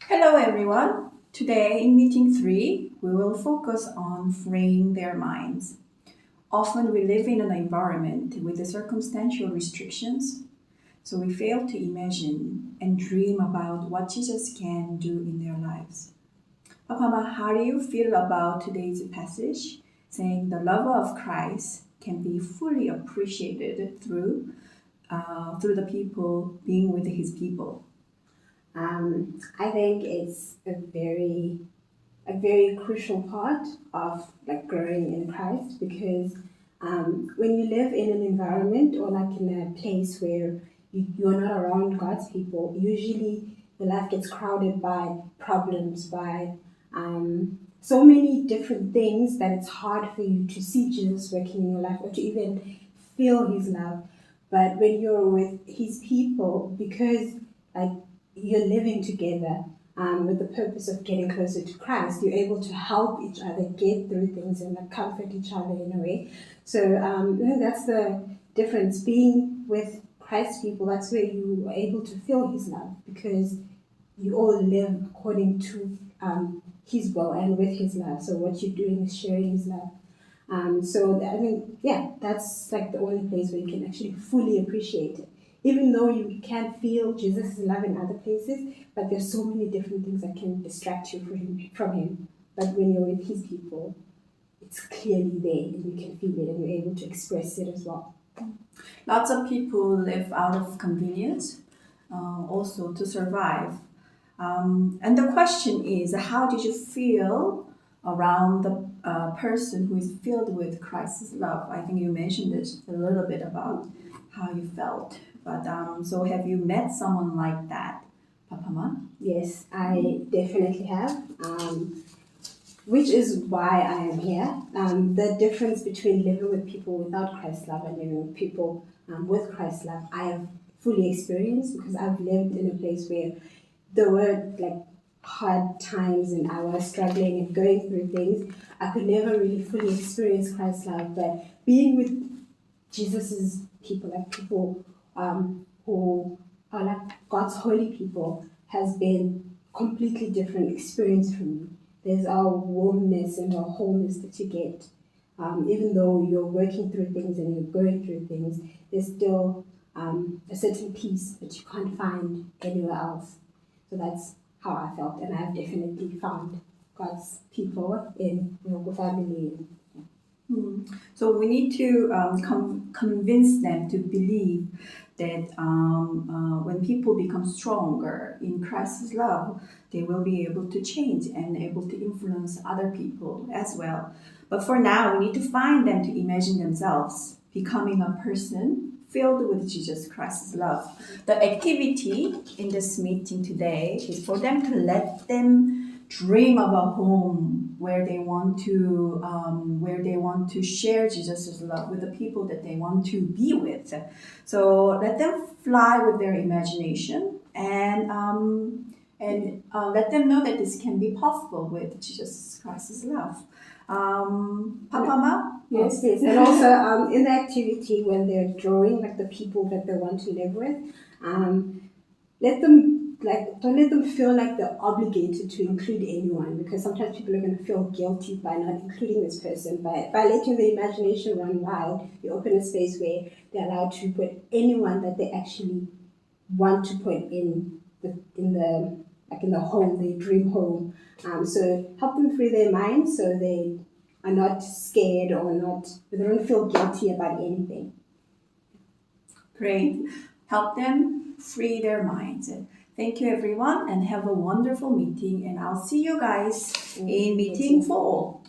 Hello, everyone. Today, in meeting three, we will focus on freeing their minds. Often, we live in an environment with the circumstantial restrictions, so we fail to imagine and dream about what Jesus can do in their lives. Papa, how do you feel about today's passage saying the love of Christ can be fully appreciated through the people being with His people? I think it's a very crucial part of like growing in Christ because when you live in an environment or like in a place where you're not around God's people, usually your life gets crowded by problems, by so many different things that it's hard for you to see Jesus working in your life or to even feel His love. But when you're with His people, because like you're living together with the purpose of getting closer to Christ, you're able to help each other get through things and like comfort each other in a way. So I think that's the difference. Being with Christ people, that's where you are able to feel His love because you all live according to His will and with His love. So what you're doing is sharing His love. I think, yeah, that's like the only place where you can actually fully appreciate it. Even though you can feel Jesus' love in other places, but there's so many different things that can distract you from him. But when you're with His people, it's clearly there and you can feel it and you're able to express it as well. Lots of people live out of convenience, also to survive. And the question is, how did you feel around the person who is filled with Christ's love? I think you mentioned it a little bit about how you felt. But so have you met someone like that, Papama? Yes, I definitely have. Which is why I am here. The difference between living with people without Christ's love and living with people with Christ's love, I have fully experienced because I've lived in a place where there were like hard times and I was struggling and going through things. I could never really fully experience Christ's love, but being with Jesus's people, like people who are like God's holy people, has been completely different experience for me. There's a warmness and a wholeness that you get. Even though you're working through things and you're going through things, there's still a certain peace that you can't find anywhere else. So that's how I felt, and I've definitely found God's people in local family. So we need to convince them to believe that when people become stronger in Christ's love, they will be able to change and able to influence other people as well. But for now, we need to find them to imagine themselves becoming a person filled with Jesus Christ's love. The activity in this meeting today is for them to let them dream of a home where they want to share Jesus' love with the people that they want to be with. So let them fly with their imagination and let them know that this can be possible with Jesus Christ's love. Papa Ma? Yes, yes. And also in the activity when they're drawing like the people that they want to live with, let them like don't let them feel like they're obligated to include anyone because sometimes people are going to feel guilty by not including this person. By letting the imagination run wild, you open a space where they're allowed to put anyone that they actually want to put in the home, their dream home. So help them free their minds so they are not scared or not they don't feel guilty about anything. Great. Help them free their minds. Thank you, everyone, and have a wonderful meeting. And I'll see you guys in meeting 4.